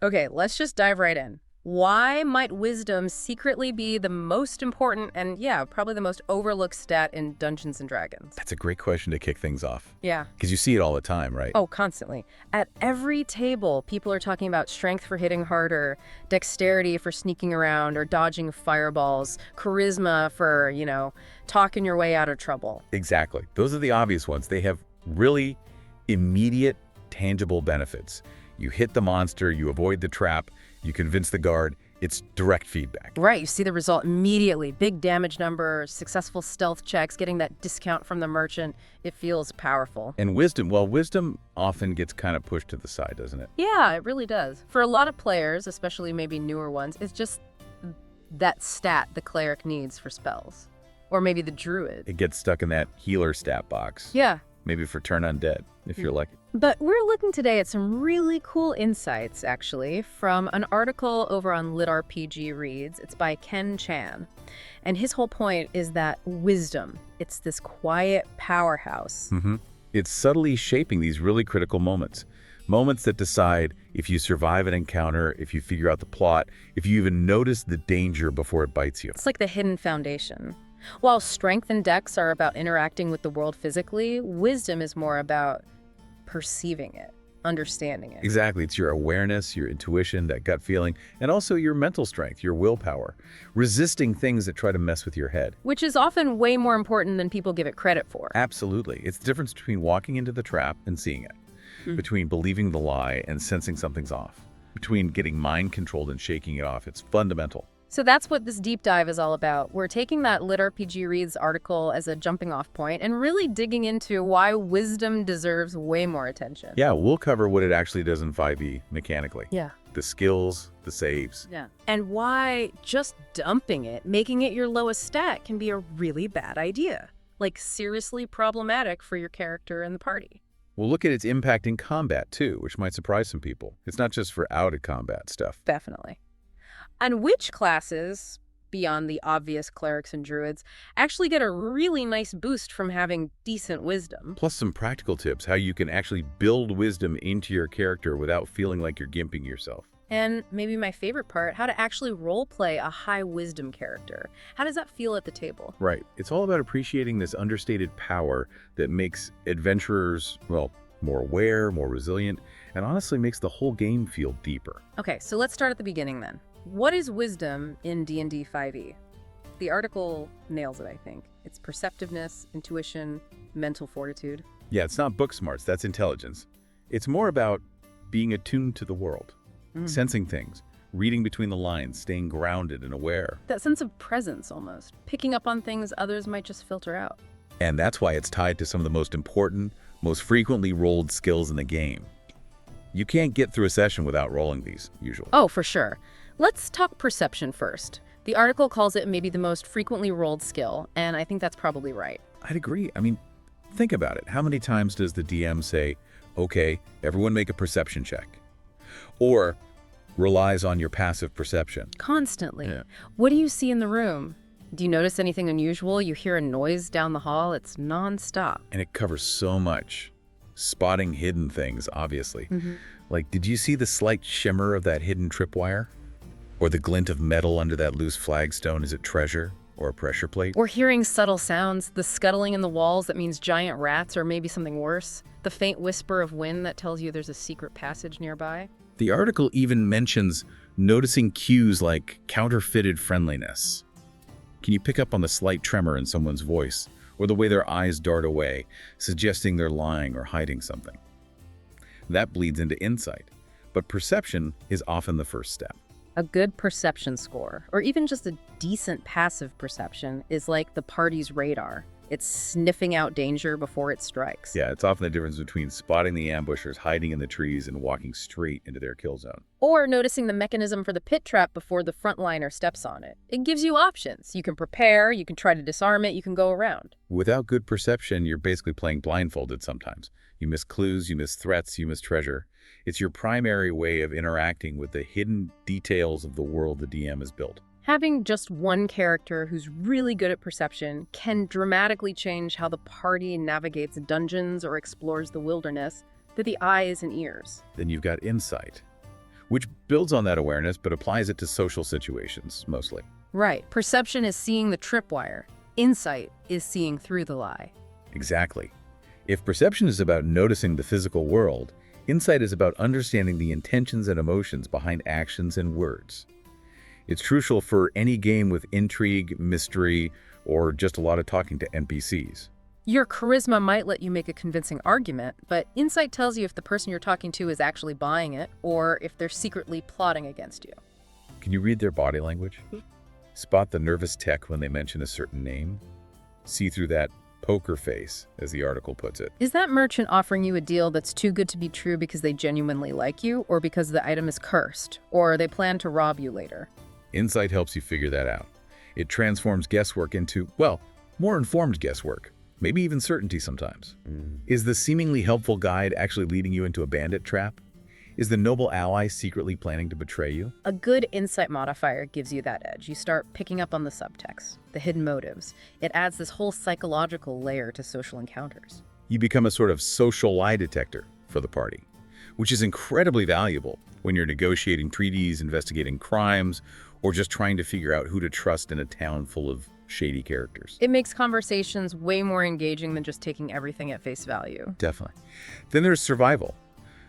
Okay, let's just dive right in. Why might wisdom secretly be the most important and, yeah, probably the most overlooked stat in Dungeons and Dragons? That's a great question to kick things off. Yeah. Because you see it all the time, right? Oh, constantly. At every table, people are talking about strength for hitting harder, dexterity for sneaking around or dodging fireballs, charisma for, talking your way out of trouble. Exactly. Those are the obvious ones. They have really immediate, tangible benefits. You hit the monster, you avoid the trap, you convince the guard. It's direct feedback. Right, you see the result immediately. Big damage numbers, successful stealth checks, getting that discount from the merchant. It feels powerful. And wisdom often gets kind of pushed to the side, doesn't it? Yeah, it really does. For a lot of players, especially maybe newer ones, it's just that stat the cleric needs for spells. Or maybe the druid. It gets stuck in that healer stat box. Yeah. Maybe for turn undead, if you're lucky. But we're looking today at some really cool insights, actually, from an article over on LitRPG Reads. It's by Ken Chan. And his whole point is that wisdom, it's this quiet powerhouse. It's subtly shaping these really critical moments. Moments that decide if you survive an encounter, if you figure out the plot, if you even notice the danger before it bites you. It's like the hidden foundation. While strength and dex are about interacting with the world physically, wisdom is more about perceiving it, understanding it. Exactly. It's your awareness, your intuition, that gut feeling, and also your mental strength, your willpower, resisting things that try to mess with your head. Which is often way more important than people give it credit for. Absolutely. It's the difference between walking into the trap and seeing it, between believing the lie and sensing something's off, between getting mind controlled and shaking it off. It's fundamental. So that's what this deep dive is all about. We're taking that LitRPG Reads article as a jumping off point and really digging into why wisdom deserves way more attention. Yeah, we'll cover what it actually does in 5e mechanically. Yeah. The skills, the saves. Yeah. And why just dumping it, making it your lowest stat, can be a really bad idea. Like seriously problematic for your character and the party. We'll look at its impact in combat too, which might surprise some people. It's not just for out-of-combat stuff. Definitely. And which classes, beyond the obvious clerics and druids, actually get a really nice boost from having decent wisdom. Plus some practical tips, how you can actually build wisdom into your character without feeling like you're gimping yourself. And maybe my favorite part, how to actually roleplay a high wisdom character. How does that feel at the table? Right. It's all about appreciating this understated power that makes adventurers, well, more aware, more resilient, and honestly makes the whole game feel deeper. Okay, so let's start at the beginning then. What is wisdom in D&D 5e? The article nails it, I think. It's perceptiveness, intuition, mental fortitude. Yeah, it's not book smarts, that's intelligence. It's more about being attuned to the world, sensing things, reading between the lines, staying grounded and aware. That sense of presence, almost. Picking up on things others might just filter out. And that's why it's tied to some of the most important, most frequently rolled skills in the game. You can't get through a session without rolling these, usually. Oh, for sure. Let's talk perception first. The article calls it maybe the most frequently rolled skill, and I think that's probably right. I'd agree. I mean, think about it. How many times does the DM say, okay, everyone make a perception check? Or relies on your passive perception? Constantly. Yeah. What do you see in the room? Do you notice anything unusual? You hear a noise down the hall? It's nonstop. And it covers so much. Spotting hidden things, obviously. Like, did you see the slight shimmer of that hidden tripwire? Or the glint of metal under that loose flagstone? Is it treasure or a pressure plate? Or hearing subtle sounds, the scuttling in the walls that means giant rats or maybe something worse, the faint whisper of wind that tells you there's a secret passage nearby. The article even mentions noticing cues like counterfeited friendliness. Can you pick up on the slight tremor in someone's voice or the way their eyes dart away, suggesting they're lying or hiding something? That bleeds into insight, but perception is often the first step. A good perception score, or even just a decent passive perception, is like the party's radar. It's sniffing out danger before it strikes. Yeah, it's often the difference between spotting the ambushers hiding in the trees and walking straight into their kill zone. Or noticing the mechanism for the pit trap before the frontliner steps on it. It gives you options. You can prepare, you can try to disarm it, you can go around. Without good perception, you're basically playing blindfolded sometimes. You miss clues, you miss threats, you miss treasure. It's your primary way of interacting with the hidden details of the world the DM has built. Having just one character who's really good at perception can dramatically change how the party navigates dungeons or explores the wilderness through the eyes and ears. Then you've got insight, which builds on that awareness but applies it to social situations, mostly. Right. Perception is seeing the tripwire. Insight is seeing through the lie. Exactly. If perception is about noticing the physical world, insight is about understanding the intentions and emotions behind actions and words. It's crucial for any game with intrigue, mystery, or just a lot of talking to NPCs. Your charisma might let you make a convincing argument, but insight tells you if the person you're talking to is actually buying it or if they're secretly plotting against you. Can you read their body language? Spot the nervous tech when they mention a certain name? See through that poker face, as the article puts it. Is that merchant offering you a deal that's too good to be true because they genuinely like you, or because the item is cursed, or they plan to rob you later? Insight helps you figure that out. It transforms guesswork into, well, more informed guesswork. Maybe even certainty sometimes. Is the seemingly helpful guide actually leading you into a bandit trap? Is the noble ally secretly planning to betray you? A good insight modifier gives you that edge. You start picking up on the subtext, the hidden motives. It adds this whole psychological layer to social encounters. You become a sort of social lie detector for the party, which is incredibly valuable when you're negotiating treaties, investigating crimes, or just trying to figure out who to trust in a town full of shady characters. It makes conversations way more engaging than just taking everything at face value. Definitely. Then there's survival.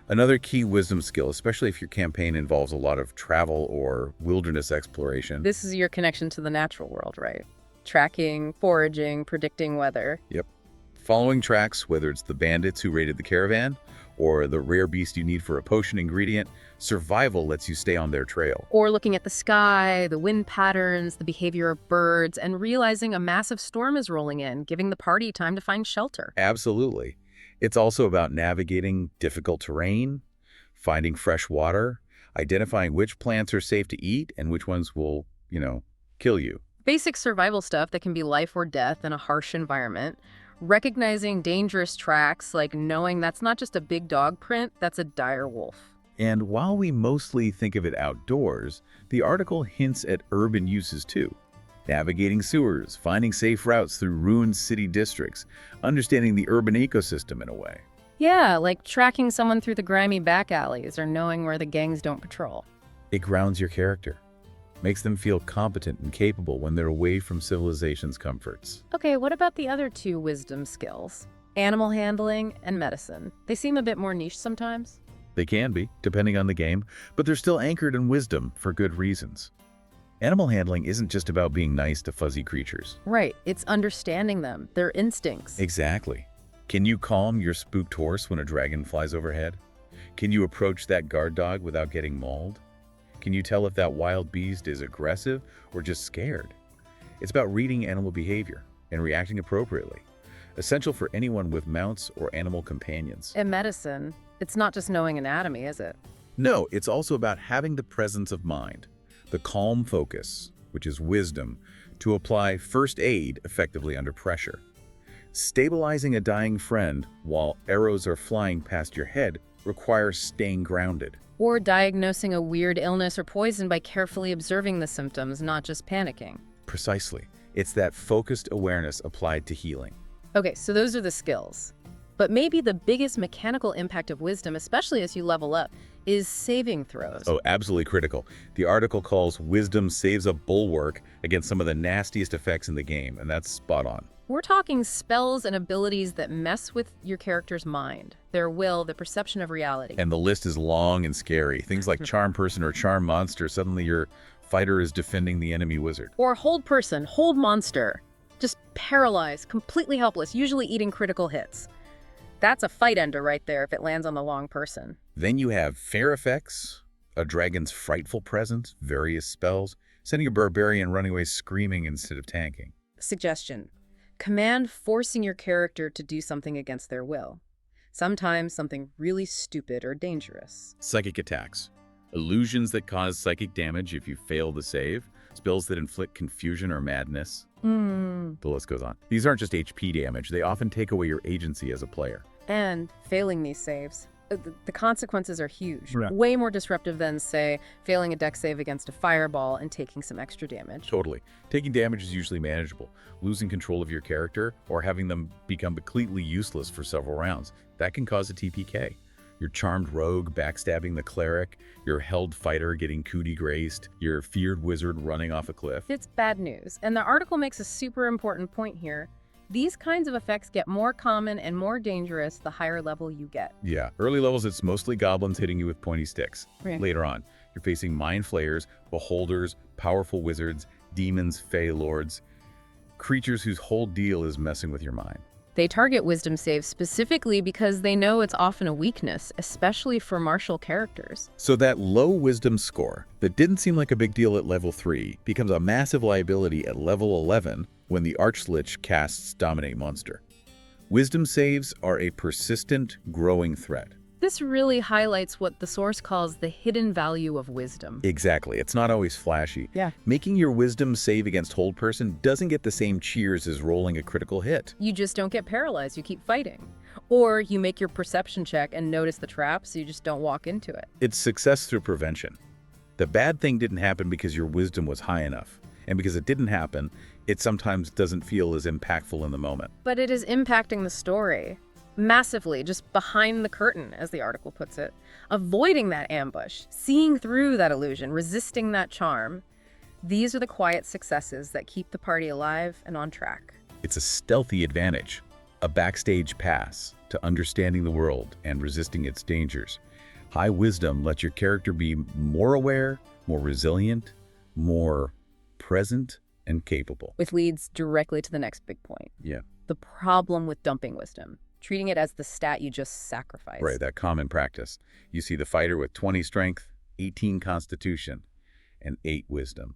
Another key wisdom skill, especially if your campaign involves a lot of travel or wilderness exploration. This is your connection to the natural world, right? Tracking, foraging, predicting weather. Yep. Following tracks, whether it's the bandits who raided the caravan or the rare beast you need for a potion ingredient, survival lets you stay on their trail. Or looking at the sky, the wind patterns, the behavior of birds, and realizing a massive storm is rolling in, giving the party time to find shelter. Absolutely. It's also about navigating difficult terrain, finding fresh water, identifying which plants are safe to eat and which ones will, kill you. Basic survival stuff that can be life or death in a harsh environment. Recognizing dangerous tracks, like knowing that's not just a big dog print, that's a dire wolf. And while we mostly think of it outdoors, the article hints at urban uses too. Navigating sewers, finding safe routes through ruined city districts, understanding the urban ecosystem in a way. Yeah, like tracking someone through the grimy back alleys or knowing where the gangs don't patrol. It grounds your character, makes them feel competent and capable when they're away from civilization's comforts. Okay, what about the other two wisdom skills? Animal handling and medicine. They seem a bit more niche sometimes. They can be, depending on the game, but they're still anchored in wisdom for good reasons. Animal handling isn't just about being nice to fuzzy creatures. Right, it's understanding them, their instincts. Exactly. Can you calm your spooked horse when a dragon flies overhead? Can you approach that guard dog without getting mauled? Can you tell if that wild beast is aggressive or just scared? It's about reading animal behavior and reacting appropriately, essential for anyone with mounts or animal companions. In medicine, it's not just knowing anatomy, is it? No, it's also about having the presence of mind, the calm focus, which is wisdom, to apply first aid effectively under pressure. Stabilizing a dying friend while arrows are flying past your head requires staying grounded. Or diagnosing a weird illness or poison by carefully observing the symptoms, not just panicking. Precisely. It's that focused awareness applied to healing. Okay, so those are the skills. But maybe the biggest mechanical impact of wisdom, especially as you level up, is saving throws. Oh, absolutely critical. The article calls wisdom saves a bulwark against some of the nastiest effects in the game, and that's spot on. We're talking spells and abilities that mess with your character's mind, their will, the perception of reality. And the list is long and scary. Things like charm person or charm monster, suddenly your fighter is defending the enemy wizard. Or hold person, hold monster. Just paralyzed, completely helpless, usually eating critical hits. That's a fight ender right there if it lands on the wrong person. Then you have fair effects, a dragon's frightful presence, various spells, sending a barbarian running away screaming instead of tanking. Suggestion. Command forcing your character to do something against their will. Sometimes something really stupid or dangerous. Psychic attacks. Illusions that cause psychic damage if you fail the save. Spells that inflict confusion or madness. The list goes on. These aren't just HP damage. They often take away your agency as a player. And failing these saves. The consequences are huge. Right. Way more disruptive than, say, failing a dex save against a fireball and taking some extra damage. Totally. Taking damage is usually manageable. Losing control of your character or having them become completely useless for several rounds, that can cause a TPK. Your charmed rogue backstabbing the cleric, your held fighter getting coup de graced, your feared wizard running off a cliff. It's bad news, and the article makes a super important point here. These kinds of effects get more common and more dangerous the higher level you get. Yeah, early levels it's mostly goblins hitting you with pointy sticks. Right. Later on, you're facing mind flayers, beholders, powerful wizards, demons, fey lords, creatures whose whole deal is messing with your mind. They target wisdom saves specifically because they know it's often a weakness, especially for martial characters. So that low wisdom score that didn't seem like a big deal at level 3 becomes a massive liability at level 11 when the Archlich casts Dominate Monster. Wisdom saves are a persistent, growing threat. This really highlights what the source calls the hidden value of wisdom. Exactly. It's not always flashy. Yeah. Making your wisdom save against hold person doesn't get the same cheers as rolling a critical hit. You just don't get paralyzed, you keep fighting. Or you make your perception check and notice the trap, so you just don't walk into it. It's success through prevention. The bad thing didn't happen because your wisdom was high enough. And because it didn't happen, it sometimes doesn't feel as impactful in the moment. But it is impacting the story. Massively, just behind the curtain, as the article puts it. Avoiding that ambush, seeing through that illusion, resisting that charm. These are the quiet successes that keep the party alive and on track. It's a stealthy advantage, a backstage pass to understanding the world and resisting its dangers. High wisdom lets your character be more aware, more resilient, more present, and capable. Which leads directly to the next big point. Yeah. The problem with dumping wisdom. Treating it as the stat you just sacrificed. Right, that common practice. You see the fighter with 20 strength, 18 constitution, and 8 wisdom.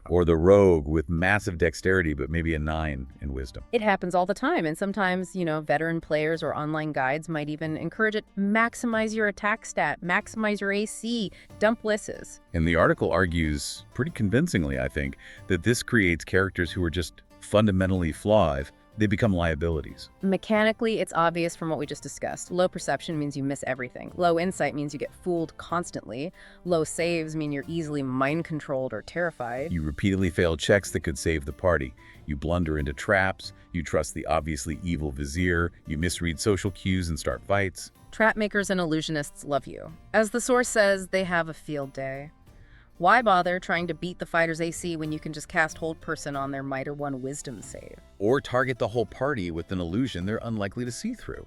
Or the rogue with massive dexterity, but maybe a 9 in wisdom. It happens all the time, and sometimes, veteran players or online guides might even encourage it. Maximize your attack stat, maximize your AC, dump lisses. And the article argues, pretty convincingly, I think, that this creates characters who are just fundamentally flawed. They become liabilities. Mechanically, it's obvious from what we just discussed. Low perception means you miss everything. Low insight means you get fooled constantly. Low saves mean you're easily mind-controlled or terrified. You repeatedly fail checks that could save the party. You blunder into traps. You trust the obviously evil vizier. You misread social cues and start fights. Trap makers and illusionists love you. As the source says, they have a field day. Why bother trying to beat the fighter's AC when you can just cast Hold Person on their Mitre 1 Wisdom save? Or target the whole party with an illusion they're unlikely to see through.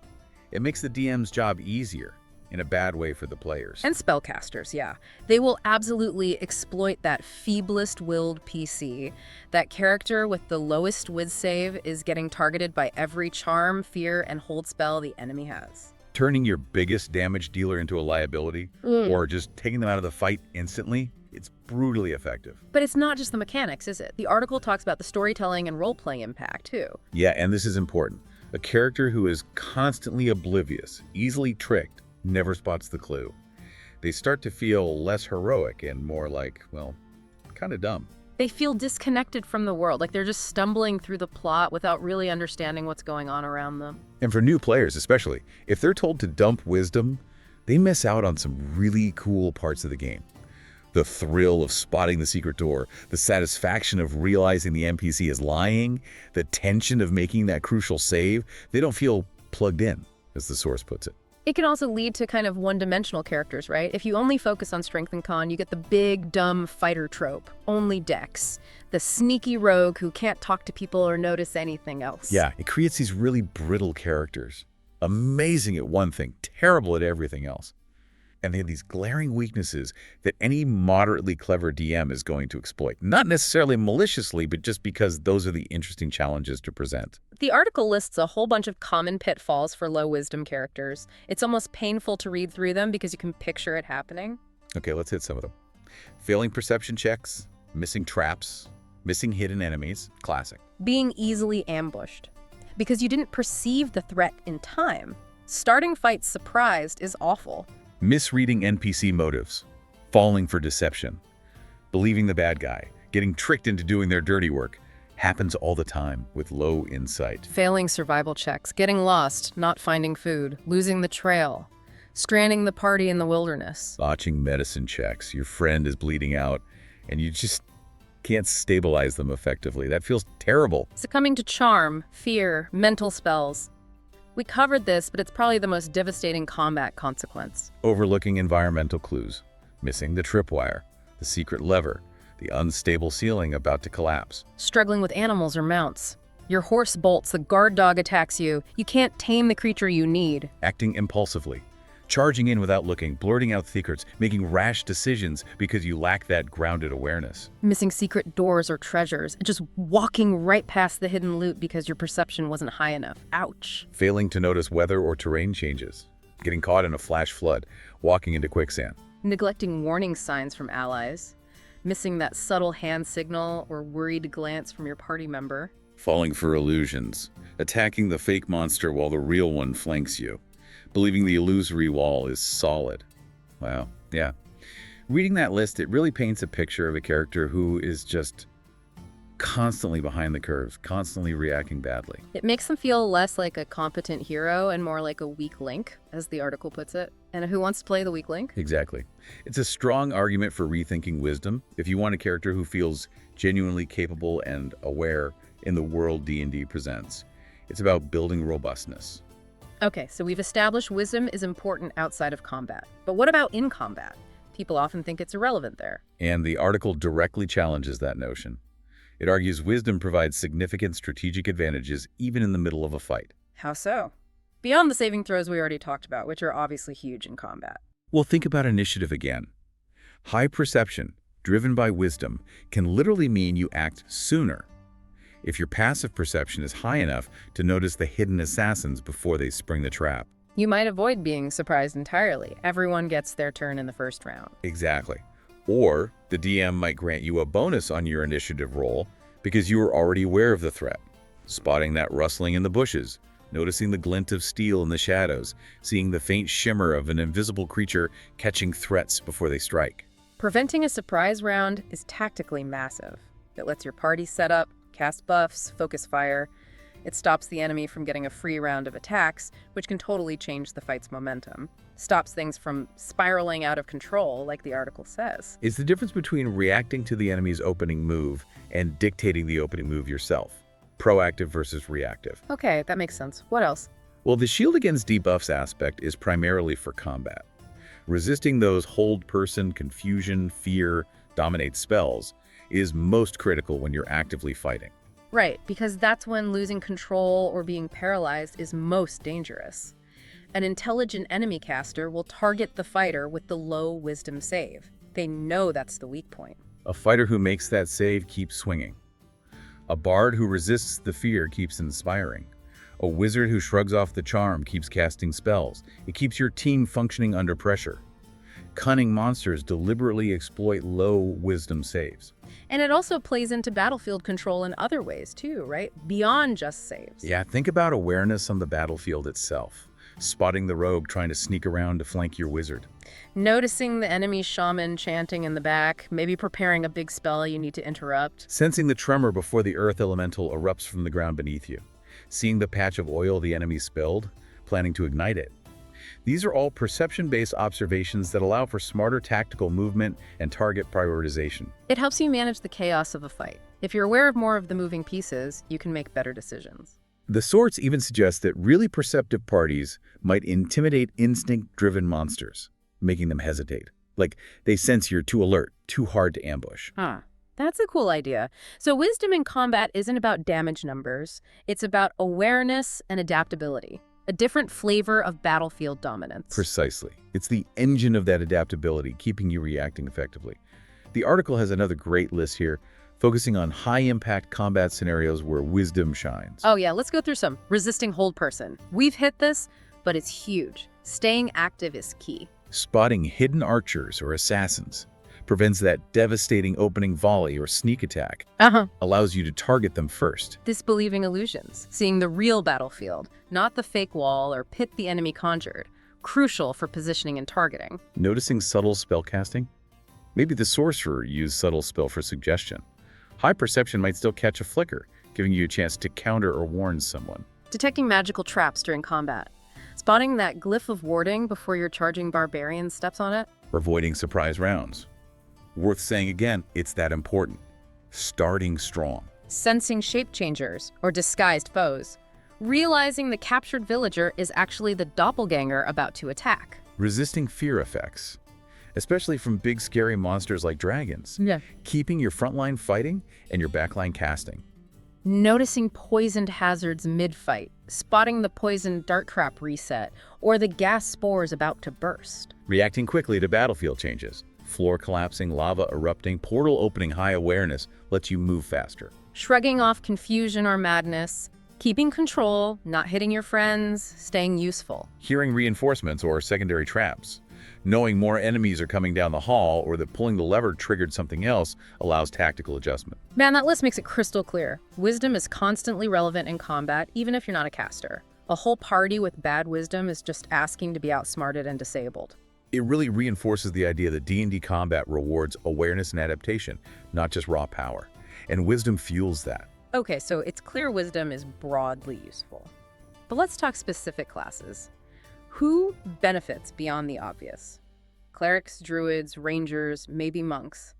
It makes the DM's job easier, in a bad way for the players. And spellcasters, yeah. They will absolutely exploit that feeblest-willed PC. That character with the lowest Wiz save is getting targeted by every charm, fear, and hold spell the enemy has. Turning your biggest damage dealer into a liability, or just taking them out of the fight instantly, it's brutally effective. But it's not just the mechanics, is it? The article talks about the storytelling and role-playing impact, too. Yeah, and this is important. A character who is constantly oblivious, easily tricked, never spots the clue. They start to feel less heroic and more like, well, kind of dumb. They feel disconnected from the world, like they're just stumbling through the plot without really understanding what's going on around them. And for new players especially, if they're told to dump wisdom, they miss out on some really cool parts of the game. The thrill of spotting the secret door, the satisfaction of realizing the NPC is lying, the tension of making that crucial save. They don't feel plugged in, as the source puts it. It can also lead to kind of one-dimensional characters, right? If you only focus on strength and con, you get the big, dumb fighter trope, only dex. The sneaky rogue who can't talk to people or notice anything else. Yeah, it creates these really brittle characters. Amazing at one thing, terrible at everything else. And they have these glaring weaknesses that any moderately clever DM is going to exploit. Not necessarily maliciously, but just because those are the interesting challenges to present. The article lists a whole bunch of common pitfalls for low wisdom characters. It's almost painful to read through them because you can picture it happening. Okay, let's hit some of them. Failing perception checks, missing traps, missing hidden enemies, classic. Being easily ambushed because you didn't perceive the threat in time. Starting fights surprised is awful. Misreading NPC motives, falling for deception, believing the bad guy, getting tricked into doing their dirty work, happens all the time with low insight. Failing survival checks, getting lost, not finding food, losing the trail, stranding the party in the wilderness. Botching medicine checks, your friend is bleeding out, and you just can't stabilize them effectively. That feels terrible. Succumbing to charm, fear, mental spells. We covered this, but it's probably the most devastating combat consequence. Overlooking environmental clues, missing the tripwire, the secret lever, the unstable ceiling about to collapse. Struggling with animals or mounts. Your horse bolts, the guard dog attacks you. You can't tame the creature you need. Acting impulsively, charging in without looking, blurting out secrets, making rash decisions because you lack that grounded awareness. Missing secret doors or treasures. Just walking right past the hidden loot because your perception wasn't high enough. Ouch. Failing to notice weather or terrain changes. Getting caught in a flash flood, walking into quicksand. Neglecting warning signs from allies. Missing that subtle hand signal or worried glance from your party member. Falling for illusions. Attacking the fake monster while the real one flanks you. Believing the illusory wall is solid. Wow, yeah. Reading that list, it really paints a picture of a character who is just constantly behind the curve, constantly reacting badly. It makes them feel less like a competent hero and more like a weak link, as the article puts it. And who wants to play the weak link? Exactly. It's a strong argument for rethinking wisdom if you want a character who feels genuinely capable and aware in the world D&D presents. It's about building robustness. Okay, so we've established wisdom is important outside of combat. But what about in combat? People often think it's irrelevant there. And the article directly challenges that notion. It argues wisdom provides significant strategic advantages even in the middle of a fight. How so? Beyond the saving throws we already talked about, which are obviously huge in combat. Well, think about initiative again. High perception, driven by wisdom, can literally mean you act sooner. If your passive perception is high enough to notice the hidden assassins before they spring the trap. You might avoid being surprised entirely. Everyone gets their turn in the first round. Exactly. Or the DM might grant you a bonus on your initiative roll because you were already aware of the threat. Spotting that rustling in the bushes, noticing the glint of steel in the shadows, seeing the faint shimmer of an invisible creature catching threats before they strike. Preventing a surprise round is tactically massive. It lets your party set up, cast buffs, focus fire. It stops the enemy from getting a free round of attacks, which can totally change the fight's momentum. Stops things from spiraling out of control, like the article says. It's the difference between reacting to the enemy's opening move and dictating the opening move yourself. Proactive versus reactive. Okay, that makes sense. What else? Well, the shield against debuffs aspect is primarily for combat. Resisting those hold person, confusion, fear, dominate spells is most critical when you're actively fighting. Right, because that's when losing control or being paralyzed is most dangerous. An intelligent enemy caster will target the fighter with the low wisdom save. They know that's the weak point. A fighter who makes that save keeps swinging. A bard who resists the fear keeps inspiring. A wizard who shrugs off the charm keeps casting spells. It keeps your team functioning under pressure. Cunning monsters deliberately exploit low wisdom saves. And it also plays into battlefield control in other ways too, right? Beyond just saves. Yeah, think about awareness on the battlefield itself. Spotting the rogue trying to sneak around to flank your wizard. Noticing the enemy shaman chanting in the back, maybe preparing a big spell you need to interrupt. Sensing the tremor before the earth elemental erupts from the ground beneath you. Seeing the patch of oil the enemy spilled, planning to ignite it. These are all perception-based observations that allow for smarter tactical movement and target prioritization. It helps you manage the chaos of a fight. If you're aware of more of the moving pieces, you can make better decisions. The source even suggests that really perceptive parties might intimidate instinct-driven monsters, making them hesitate. Like they sense you're too alert, too hard to ambush. Huh. That's a cool idea. So wisdom in combat isn't about damage numbers. It's about awareness and adaptability. A different flavor of battlefield dominance. Precisely. It's the engine of that adaptability, keeping you reacting effectively. The article has another great list here, focusing on high-impact combat scenarios where wisdom shines. Oh yeah, let's go through some. Resisting hold person. We've hit this, but it's huge. Staying active is key. Spotting hidden archers or assassins prevents that devastating opening volley or sneak attack. Allows you to target them first. Disbelieving illusions. Seeing the real battlefield, not the fake wall or pit the enemy conjured. Crucial for positioning and targeting. Noticing subtle spellcasting? Maybe the sorcerer used subtle spell for suggestion. High perception might still catch a flicker, giving you a chance to counter or warn someone. Detecting magical traps during combat. Spotting that glyph of warding before your charging barbarian steps on it. Or avoiding surprise rounds. Worth saying again, it's that important. Starting strong. Sensing shape changers or disguised foes. realizing the captured villager is actually the doppelganger about to attack. Resisting fear effects, especially from big scary monsters like dragons. Yeah. Keeping your frontline fighting and your backline casting. Noticing poisoned hazards mid-fight, spotting the poisoned dart trap reset, or the gas spores about to burst. Reacting quickly to battlefield changes. Floor collapsing, lava erupting, portal opening. High awareness lets you move faster. Shrugging off confusion or madness, keeping control, not hitting your friends, staying useful. Hearing reinforcements or secondary traps. Knowing more enemies are coming down the hall or that pulling the lever triggered something else allows tactical adjustment. Man, that list makes it crystal clear. Wisdom is constantly relevant in combat, even if you're not a caster. A whole party with bad wisdom is just asking to be outsmarted and disabled. It really reinforces the idea that D&D combat rewards awareness and adaptation, not just raw power. And wisdom fuels that. Okay, so it's clear wisdom is broadly useful. But let's talk specific classes. Who benefits beyond the obvious? Clerics, druids, rangers, maybe monks.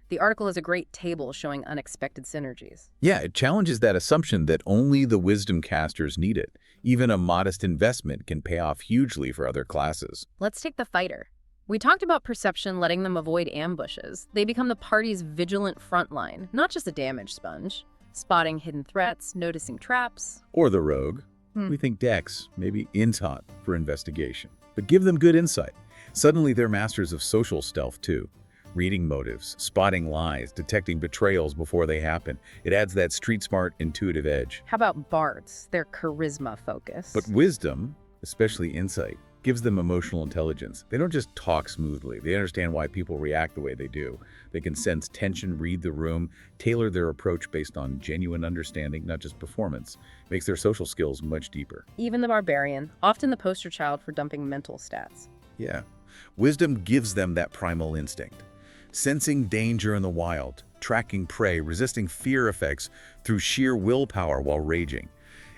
The article has a great table showing unexpected synergies. Yeah, it challenges that assumption that only the wisdom casters need it. Even a modest investment can pay off hugely for other classes. Let's take the fighter. We talked about perception letting them avoid ambushes. They become the party's vigilant frontline, not just a damage sponge. Spotting hidden threats, noticing traps. Or the rogue. We think Dex, maybe Intot for investigation. But give them good insight. Suddenly they're masters of social stealth too. Reading motives, spotting lies, detecting betrayals before they happen. It adds that street-smart, intuitive edge. How about bards? They're charisma focused. But wisdom, especially insight, gives them emotional intelligence. They don't just talk smoothly. They understand why people react the way they do. They can sense tension, read the room, tailor their approach based on genuine understanding, not just performance. Makes their social skills much deeper. Even the barbarian, often the poster child for dumping mental stats. Yeah. Wisdom gives them that primal instinct. Sensing danger in the wild, tracking prey, resisting fear effects through sheer willpower while raging.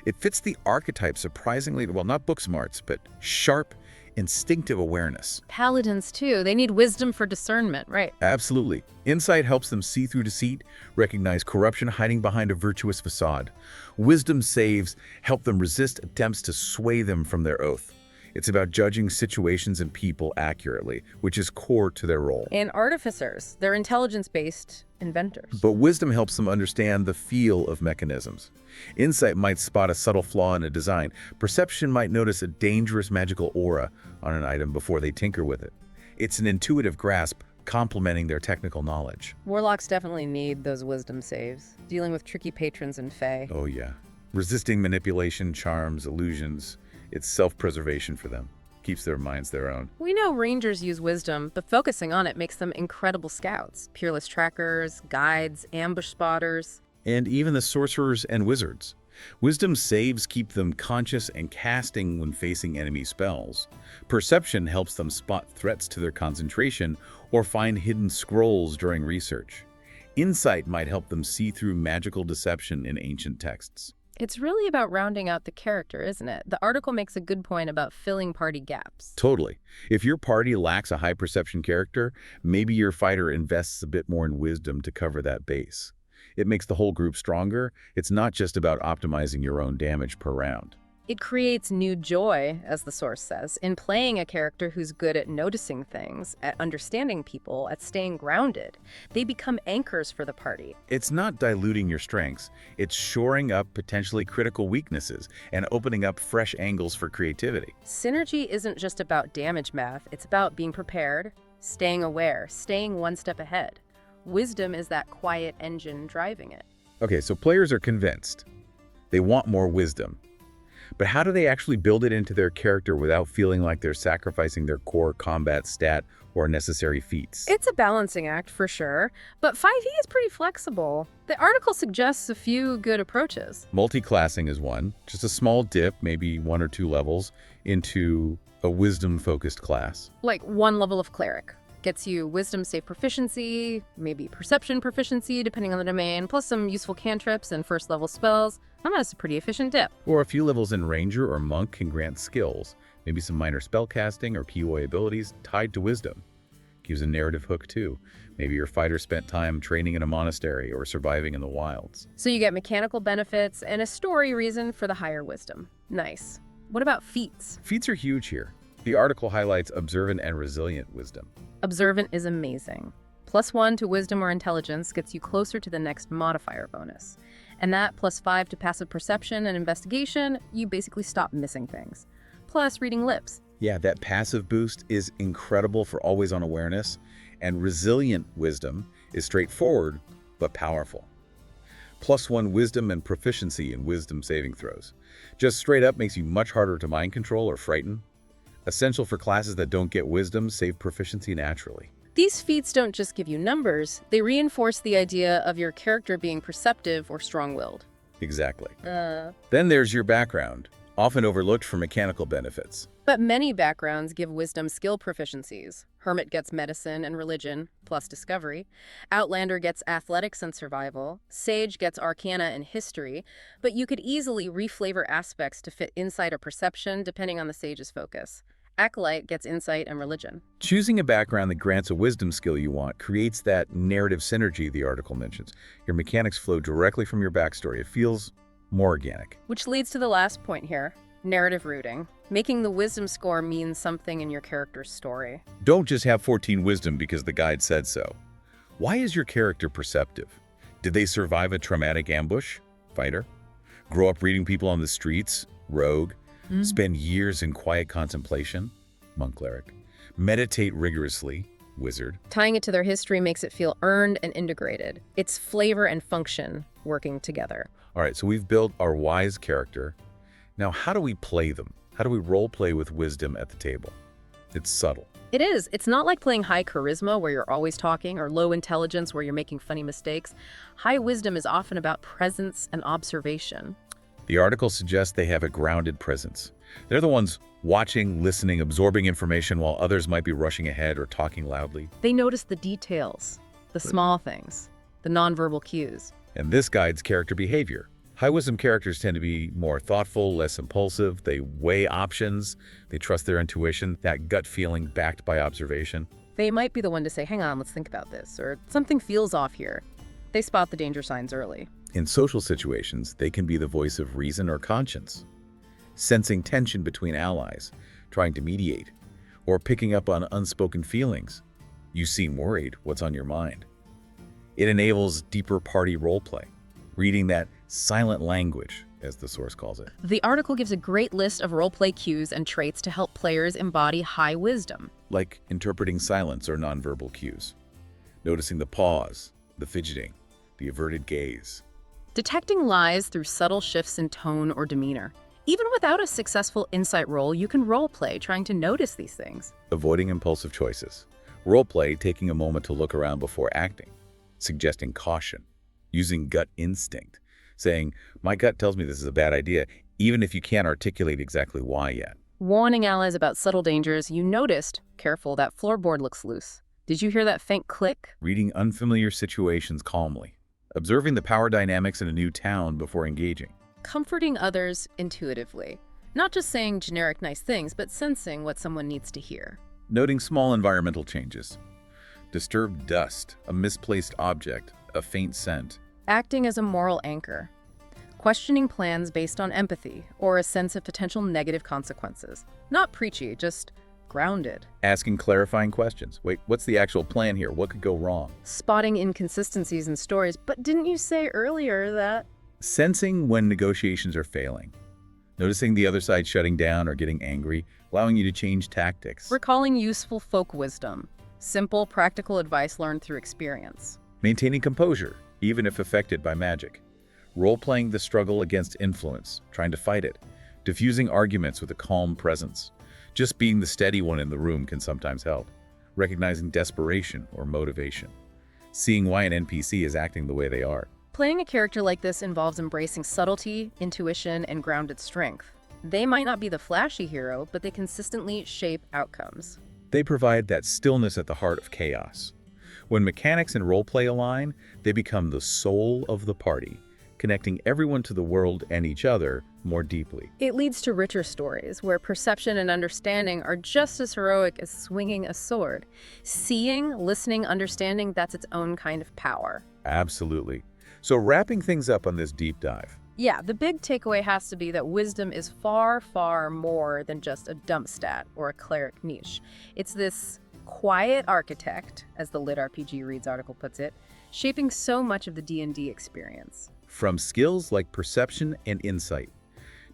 It fits the archetype surprisingly, well, not book smarts, but sharp, instinctive awareness. Paladins, too. They need wisdom for discernment, right? Absolutely. Insight helps them see through deceit, recognize corruption hiding behind a virtuous facade. Wisdom saves help them resist attempts to sway them from their oath. It's about judging situations and people accurately, which is core to their role. And artificers, they're intelligence-based inventors. But wisdom helps them understand the feel of mechanisms. Insight might spot a subtle flaw in a design. Perception might notice a dangerous magical aura on an item before they tinker with it. It's an intuitive grasp complementing their technical knowledge. Warlocks definitely need those wisdom saves, dealing with tricky patrons and fae. Oh yeah. Resisting manipulation, charms, illusions. It's self-preservation for them. Keeps their minds their own. We know rangers use wisdom, but focusing on it makes them incredible scouts, peerless trackers, guides, ambush spotters. And even the sorcerers and wizards. Wisdom saves keep them conscious and casting when facing enemy spells. Perception helps them spot threats to their concentration or find hidden scrolls during research. Insight might help them see through magical deception in ancient texts. It's really about rounding out the character, isn't it? The article makes a good point about filling party gaps. Totally. If your party lacks a high perception character, maybe your fighter invests a bit more in wisdom to cover that base. It makes the whole group stronger. It's not just about optimizing your own damage per round. It creates new joy, as the source says, in playing a character who's good at noticing things, at understanding people, at staying grounded. They become anchors for the party. It's not diluting your strengths. It's shoring up potentially critical weaknesses and opening up fresh angles for creativity. Synergy isn't just about damage math. It's about being prepared, staying aware, staying one step ahead. Wisdom is that quiet engine driving it. Okay, so players are convinced. They want more wisdom. But how do they actually build it into their character without feeling like they're sacrificing their core combat stat or necessary feats? It's a balancing act for sure, but 5e is pretty flexible. The article suggests a few good approaches. Multi-classing is one, just a small dip, maybe 1 or 2 levels, into a wisdom-focused class. Like 1 level of cleric. Gets you wisdom save proficiency, maybe perception proficiency, depending on the domain, plus some useful cantrips and first level spells. That's a pretty efficient dip. Or a few levels in ranger or monk can grant skills, maybe some minor spellcasting or POA abilities tied to wisdom. gives a narrative hook too. Maybe your fighter spent time training in a monastery or surviving in the wilds. So you get mechanical benefits and a story reason for the higher wisdom. Nice. What about feats? Feats are huge here. The article highlights observant and resilient wisdom. Observant is amazing. +1 to wisdom or intelligence gets you closer to the next modifier bonus. And that +5 to passive perception and investigation, you basically stop missing things. Plus reading lips. Yeah, that passive boost is incredible for always-on awareness, and resilient wisdom is straightforward but powerful. +1 wisdom and proficiency in wisdom saving throws. Just straight up makes you much harder to mind control or frighten. Essential for classes that don't get wisdom, save proficiency naturally. These feats don't just give you numbers, they reinforce the idea of your character being perceptive or strong-willed. Exactly. Then there's your background, often overlooked for mechanical benefits. But many backgrounds give wisdom skill proficiencies. Hermit gets medicine and religion, plus discovery. Outlander gets athletics and survival. Sage gets arcana and history. But you could easily reflavor aspects to fit insight or perception, depending on the sage's focus. Acolyte gets insight and religion. Choosing a background that grants a wisdom skill you want creates that narrative synergy the article mentions. Your mechanics flow directly from your backstory. It feels more organic. Which leads to the last point here, narrative rooting. Making the wisdom score mean something in your character's story. Don't just have 14 wisdom because the guide said so. Why is your character perceptive? Did they survive a traumatic ambush? Fighter? Grow up reading people on the streets? Rogue? Spend years in quiet contemplation? Monk cleric. Meditate rigorously? Wizard. Tying it to their history makes it feel earned and integrated. It's flavor and function working together. All right, so we've built our wise character. Now, how do we play them? How do we role play with wisdom at the table? It's subtle. It is. It's not like playing high charisma where you're always talking or low intelligence where you're making funny mistakes. High wisdom is often about presence and observation. The article suggests they have a grounded presence. They're the ones watching, listening, absorbing information while others might be rushing ahead or talking loudly. They notice the details, the small things, the nonverbal cues. And this guides character behavior. High wisdom characters tend to be more thoughtful, less impulsive. They weigh options. They trust their intuition, that gut feeling backed by observation. They might be the one to say, hang on, let's think about this, or something feels off here. They spot the danger signs early. In social situations, they can be the voice of reason or conscience, sensing tension between allies, trying to mediate, or picking up on unspoken feelings. You seem worried, what's on your mind? It enables deeper party roleplay, reading that silent language, as the source calls it. The article gives a great list of roleplay cues and traits to help players embody high wisdom. Like interpreting silence or nonverbal cues, noticing the pause, the fidgeting, the averted gaze. Detecting lies through subtle shifts in tone or demeanor. Even without a successful insight roll, you can roleplay trying to notice these things. Avoiding impulsive choices. Roleplay taking a moment to look around before acting. Suggesting caution. Using gut instinct. Saying, my gut tells me this is a bad idea, even if you can't articulate exactly why yet. Warning allies about subtle dangers. You noticed, careful, that floorboard looks loose. Did you hear that faint click? Reading unfamiliar situations calmly. Observing the power dynamics in a new town before engaging. Comforting others intuitively. Not just saying generic nice things, but sensing what someone needs to hear. Noting small environmental changes. Disturbed dust, a misplaced object, a faint scent. Acting as a moral anchor. Questioning plans based on empathy or a sense of potential negative consequences. Not preachy, just grounded. Asking clarifying questions. Wait, what's the actual plan here? What could go wrong? Spotting inconsistencies in stories, but didn't you say earlier that... Sensing when negotiations are failing. Noticing the other side shutting down or getting angry, allowing you to change tactics. Recalling useful folk wisdom. Simple, practical advice learned through experience. Maintaining composure, even if affected by magic. Role-playing the struggle against influence, trying to fight it. Diffusing arguments with a calm presence. Just being the steady one in the room can sometimes help. Recognizing desperation or motivation. Seeing why an NPC is acting the way they are. Playing a character like this involves embracing subtlety, intuition, and grounded strength. They might not be the flashy hero, but they consistently shape outcomes. They provide that stillness at the heart of chaos. When mechanics and roleplay align, they become the soul of the party, connecting everyone to the world and each other more deeply. It leads to richer stories where perception and understanding are just as heroic as swinging a sword. Seeing, listening, understanding, that's its own kind of power. Absolutely. So wrapping things up on this deep dive. Yeah, the big takeaway has to be that wisdom is far, far more than just a dump stat or a cleric niche. It's this quiet architect, as the LitRPG Reads article puts it, shaping so much of the D&D experience. From skills like perception and insight,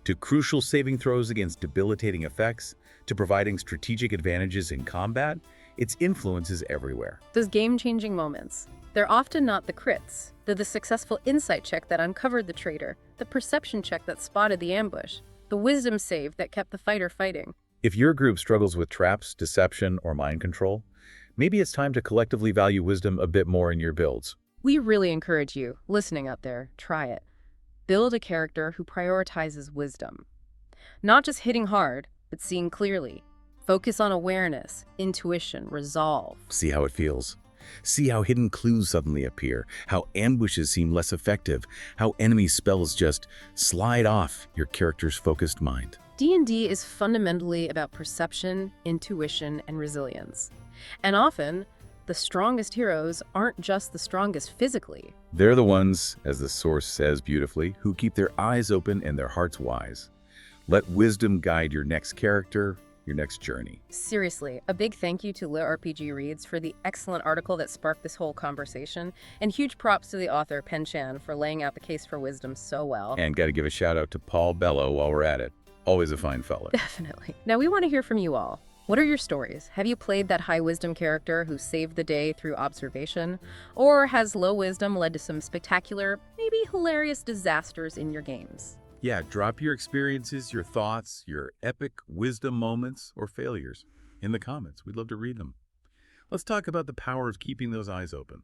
to crucial saving throws against debilitating effects, to providing strategic advantages in combat, its influence is everywhere. Those game-changing moments, they're often not the crits. They're the successful insight check that uncovered the traitor, the perception check that spotted the ambush, the wisdom save that kept the fighter fighting. If your group struggles with traps, deception, or mind control, maybe it's time to collectively value wisdom a bit more in your builds. We really encourage you, listening out there, try it. Build a character who prioritizes wisdom. Not just hitting hard, but seeing clearly. Focus on awareness, intuition, resolve. See how it feels. See how hidden clues suddenly appear, how ambushes seem less effective, how enemy spells just slide off your character's focused mind. D&D is fundamentally about perception, intuition, and resilience. And often, the strongest heroes aren't just the strongest physically. They're the ones, as the source says beautifully, who keep their eyes open and their hearts wise. Let wisdom guide your next character, your next journey. Seriously, a big thank you to LitRPG Reads for the excellent article that sparked this whole conversation, and huge props to the author, Pen Chan, for laying out the case for wisdom so well. And got to give a shout out to Paul Bello while we're at it. Always a fine fella. Definitely. Now we want to hear from you all. What are your stories? Have you played that high wisdom character who saved the day through observation? Or has low wisdom led to some spectacular, maybe hilarious disasters in your games? Yeah, drop your experiences, your thoughts, your epic wisdom moments or failures in the comments. We'd love to read them. Let's talk about the power of keeping those eyes open.